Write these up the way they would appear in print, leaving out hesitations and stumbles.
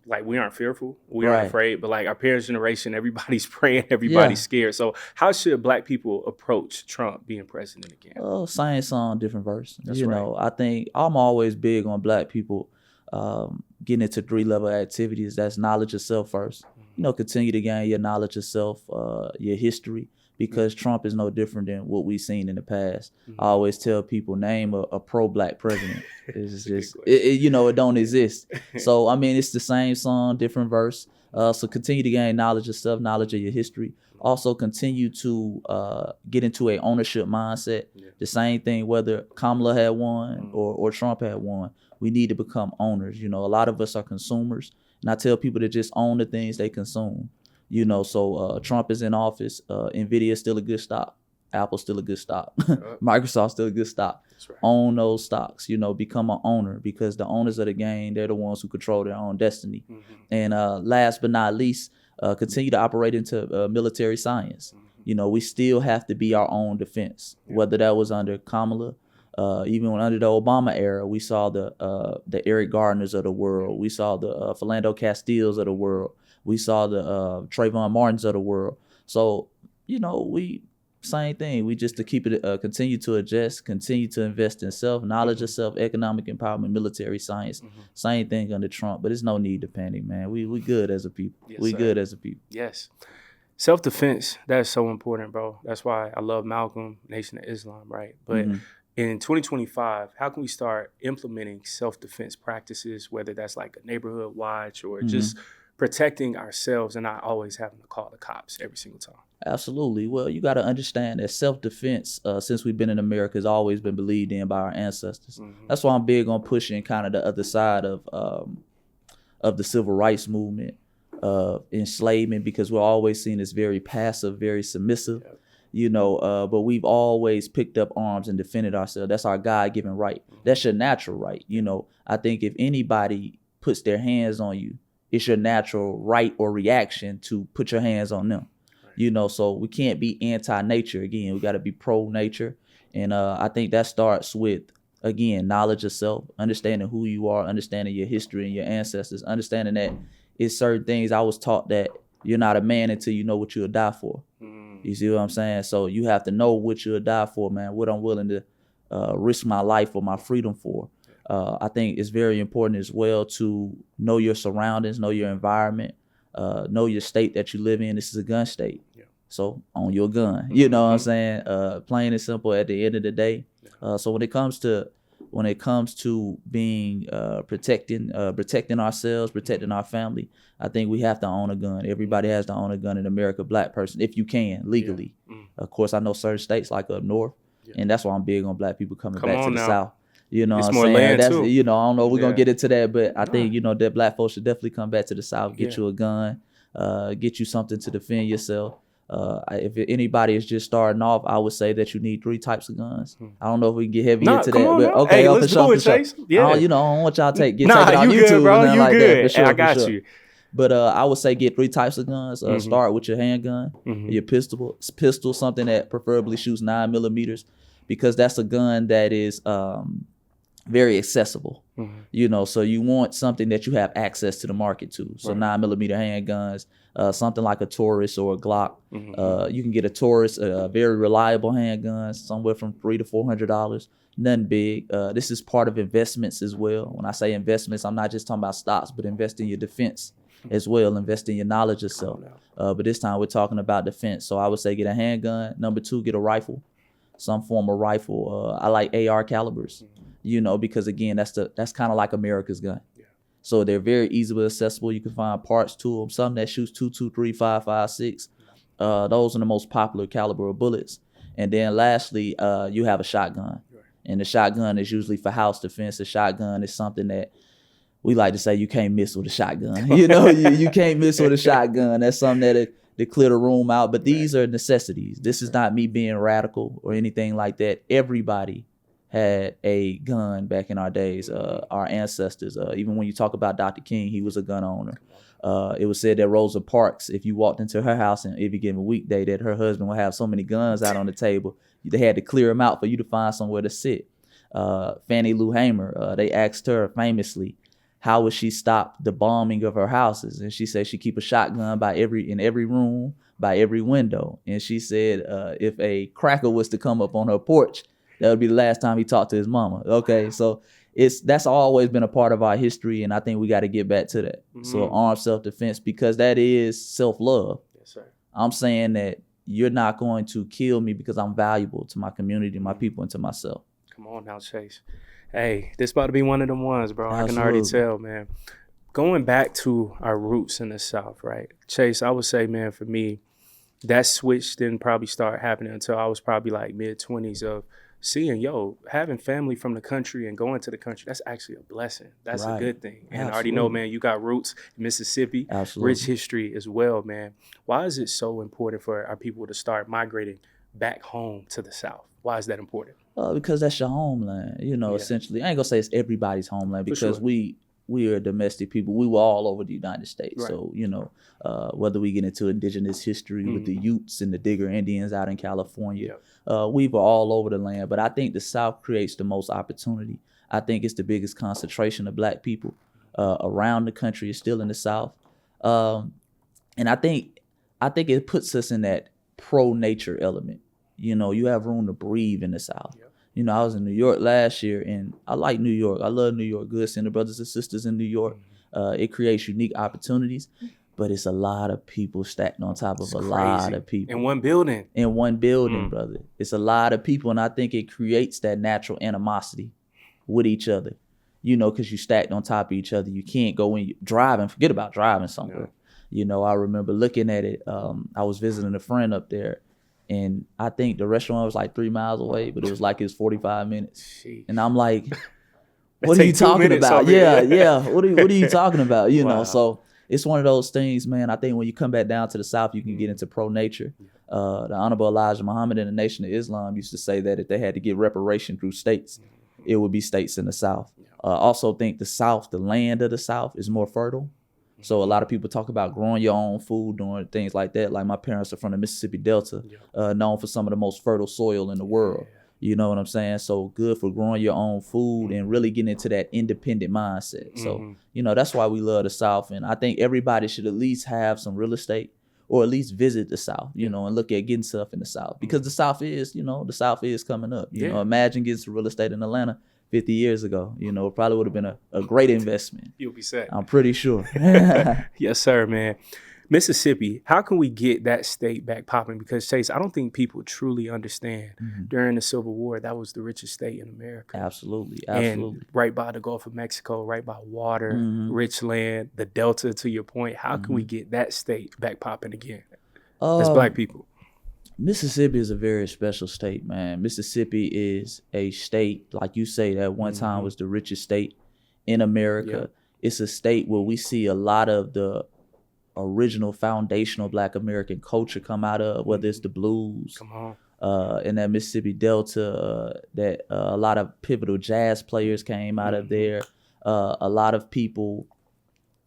like we aren't fearful, we aren't Right. afraid, but like our parents' generation, everybody's praying, everybody's Yeah. scared. So how should Black people approach Trump being president again? Same song, different verse. That's right. I think I'm always big on Black people getting into 3-level activities. That's knowledge of self first. Continue to gain your knowledge of self, your history, because Trump is no different than what we've seen in the past. I always tell people, name a pro-Black president. It's just, it don't exist. So, I mean, it's the same song, different verse. So continue to gain knowledge of self, knowledge of your history. Also continue to get into a ownership mindset. The same thing, whether Kamala had won or Trump had won, we need to become owners. A lot of us are consumers, and I tell people to just own the things they consume. So Trump is in office. Nvidia is still a good stock. Apple's still a good stock. Microsoft's still a good stock. That's right. Own those stocks. Become an owner, because the owners of the game, they're the ones who control their own destiny. And last but not least, continue to operate into military science. We still have to be our own defense. Whether that was under Kamala, even under the Obama era, we saw the Eric Gardners of the world. We saw the Philando Castiles of the world. We saw the Trayvon Martins of the world. So, we same thing. We just to keep it, continue to adjust, continue to invest in self, knowledge of self, economic empowerment, military science. Same thing under Trump, but there's no need to panic, man. We good as a people. Yes, we sir. Good as a people. Yes. Self-defense, that's so important, bro. That's why I love Malcolm, Nation of Islam, right? But in 2025, how can we start implementing self-defense practices, whether that's like a neighborhood watch or just protecting ourselves and not always having to call the cops every single time? Absolutely. Well, you got to understand that self-defense, since we've been in America, has always been believed in by our ancestors. That's why I'm big on pushing kind of the other side of the civil rights movement, enslavement, because we're always seen as very passive, very submissive. But we've always picked up arms and defended ourselves. That's our God-given right. That's your natural right. I think if anybody puts their hands on you, it's your natural right or reaction to put your hands on them. So we can't be anti-nature. Again, we got to be pro-nature. And I think that starts with, again, knowledge of self, understanding who you are, understanding your history and your ancestors, understanding that it's certain things. I was taught that you're not a man until you know what you'll die for. You see what I'm saying? So you have to know what you'll die for, man, what I'm willing to risk my life or my freedom for. I think it's very important as well to know your surroundings, know your environment, know your state that you live in. This is a gun state. So own your gun. You know what I'm saying? Plain and simple at the end of the day. So when it comes to being protecting ourselves, protecting our family, I think we have to own a gun. Everybody has to own a gun in America, Black person, if you can, legally. Of course, I know certain states like up north, and that's why I'm big on Black people coming back to the South. You know it's what I'm more saying? land That's, too. I don't know if we're going to get into that, but I think, that Black folks should definitely come back to the South, get you a gun, get you something to defend yourself. If anybody is just starting off, I would say that you need 3 types of guns. I don't know if we can get heavy into that, but okay, hey, let's do it, Chase. Yeah. I don't want y'all take it nah, on you YouTube good, bro. and You like good. that. For sure, I got you. But I would say get 3 types of guns. Start with your handgun, your pistol, something that preferably shoots 9 millimeters, because that's a gun that is very accessible. So you want something that you have access to the market to. So 9 millimeter handguns, something like a Taurus or a Glock. You can get a Taurus, a very reliable handgun, somewhere from $300 to $400. Nothing big. This is part of investments as well. When I say investments, I'm not just talking about stocks, but invest in your defense as well. Invest in your knowledge of self. But this time we're talking about defense. So I would say get a handgun. Number 2, get a rifle, some form of rifle. I like AR calibers. Because again, that's kind of like America's gun. So they're very easily accessible. You can find parts to them. Some that shoots 223, 5.56. Those are the most popular caliber of bullets. And then lastly, you have a shotgun. And the shotgun is usually for house defense. A shotgun is something that we like to say you can't miss with a shotgun. You can't miss with a shotgun. That's something that to clear the room out. But these are necessities. This is not me being radical or anything like that. Everybody had a gun back in our days, our ancestors. Even when you talk about Dr. King, he was a gun owner. It was said that Rosa Parks, if you walked into her house and every given weekday, that her husband would have so many guns out on the table, they had to clear them out for you to find somewhere to sit. Fannie Lou Hamer, they asked her famously, how would she stop the bombing of her houses? And she said she keep a shotgun in every room, by every window. And she said if a cracker was to come up on her porch, that would be the last time he talked to his mama. Okay, so that's always been a part of our history, and I think we got to get back to that. So armed self-defense, because that is self-love. Yes, sir. I'm saying that you're not going to kill me because I'm valuable to my community, my people, and to myself. Come on now, Chase. Hey, this about to be one of them ones, bro. Absolutely. I can already tell, man. Going back to our roots in the South, right? Chase, I would say, man, for me, that switch didn't probably start happening until I was probably like mid-20s of seeing, having family from the country and going to the country, that's actually a blessing. That's a good thing. And I already know, man, you got roots in Mississippi, rich history as well, man. Why is it so important for our people to start migrating back home to the South? Why is that important? Because that's your homeland, essentially. I ain't gonna say it's everybody's homeland, because we are domestic people. We were all over the United States. Right. So, whether we get into indigenous history with the Utes and the Digger Indians out in California, we were all over the land. But I think the South creates the most opportunity. I think it's the biggest concentration of Black people around the country is still in the South. And I think it puts us in that pro-nature element. You have room to breathe in the South. Yep. I was in New York last year, and I like New York. I love New York. Good seeing the brothers and sisters in New York. It creates unique opportunities, but it's a lot of people stacked on top of lot of people. In one building. Brother. It's a lot of people, and I think it creates that natural animosity with each other, because you stacked on top of each other. You can't go in driving. Forget about driving somewhere. No. I remember looking at it. I was visiting a friend up there, and I think the restaurant was like 3 miles away, but it was like it's 45 minutes. Jeez. And I'm like, what are you talking about? Yeah. What are you talking about? Wow. So it's one of those things, man. I think when you come back down to the South, you can get into pro-nature. The Honorable Elijah Muhammad and the Nation of Islam used to say that if they had to get reparation through states, it would be states in the South. Also think the South, the land of the South, is more fertile. So a lot of people talk about growing your own food, doing things like that. Like my parents are from the Mississippi Delta, known for some of the most fertile soil in the world. You know what I'm saying? So good for growing your own food and really getting into that independent mindset. So, that's why we love the South. And I think everybody should at least have some real estate or at least visit the South, and look at getting stuff in the South. Because the South is coming up. Imagine getting some real estate in Atlanta 50 years ago, it probably would have been a great investment. You'll be set. I'm pretty sure. Yes, sir, man. Mississippi, how can we get that state back popping? Because, Chase, I don't think people truly understand during the Civil War, that was the richest state in America. Absolutely. And right by the Gulf of Mexico, right by water, rich land, the Delta, to your point. How can we get that state back popping again as Black people? Mississippi is a very special state, man. Mississippi is a state, like you say, that one time was the richest state in America. It's a state where we see a lot of the original foundational Black American culture come out of, whether it's the blues, in that Mississippi Delta, that a lot of pivotal jazz players came out of there. A lot of people,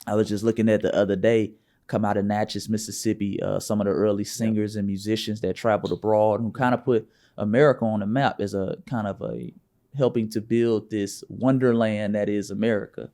I was just looking at the other day, come out of Natchez, Mississippi, some of the early singers and musicians that traveled abroad who kind of put America on the map as a kind of a helping to build this wonderland that is America.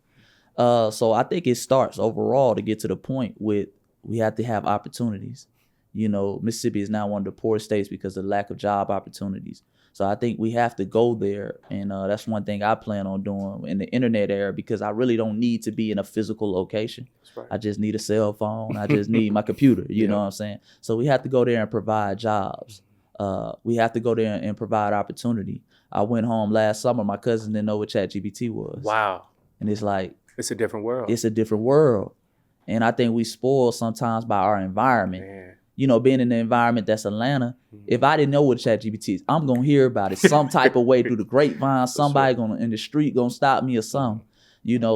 So I think it starts overall to get to the point with we have to have opportunities. Mississippi is now one of the poorest states because of the lack of job opportunities. So I think we have to go there. And that's one thing I plan on doing in the internet era, because I really don't need to be in a physical location. Right. I just need a cell phone. I just need my computer. You know what I'm saying? So we have to go there and provide jobs. We have to go there and provide opportunity. I went home last summer. My cousin didn't know what ChatGPT was. Wow. And it's like, it's a different world. It's a different world. And I think we spoil sometimes by our environment. Man. Being in the environment that's Atlanta, if I didn't know what ChatGPT is, I'm going to hear about it some type of way through the grapevine. Somebody in the street going to stop me or something.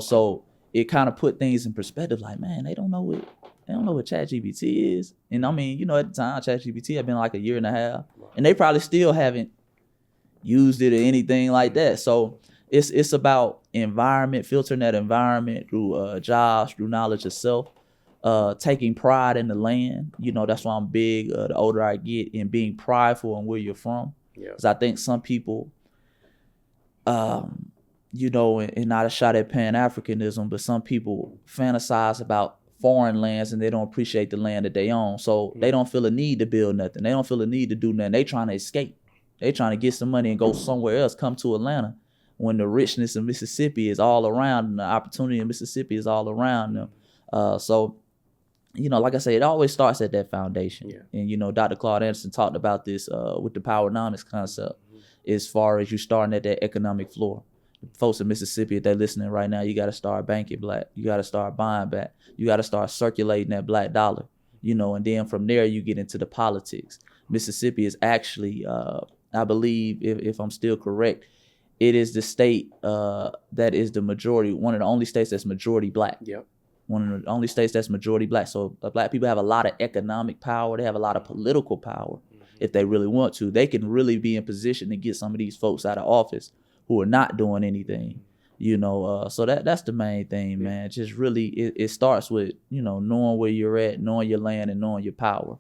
So it kind of put things in perspective, like, man, they don't know what ChatGPT is. And I mean, at the time, ChatGPT had been like a year and a half. And they probably still haven't used it or anything like that. So it's about environment, filtering that environment through jobs, through knowledge of self, taking pride in the land. That's why I'm big, the older I get, in being prideful on where you're from. Because I think some people and not a shot at Pan-Africanism, but some people fantasize about foreign lands and they don't appreciate the land that they own. So they don't feel a need to build nothing. They don't feel a need to do nothing. They trying to escape. They trying to get some money and go somewhere else, come to Atlanta when the richness of Mississippi is all around and the opportunity in Mississippi is all around them. So, like I say, it always starts at that foundation. Yeah. And, Dr. Claude Anderson talked about this with the powernomics concept as far as you starting at that economic floor. Folks in Mississippi, if they're listening right now, you got to start banking black. You got to start buying back. You got to start circulating that black dollar, and then from there you get into the politics. Mississippi is actually, I believe, if I'm still correct, it is the state that is the majority, one of the only states that's majority black. Yep. One of the only states that's majority black. So black people have a lot of economic power. They have a lot of political power if they really want to. They can really be in position to get some of these folks out of office who are not doing anything, so that's the main thing, man. Just really, it starts with, knowing where you're at, knowing your land, and knowing your power.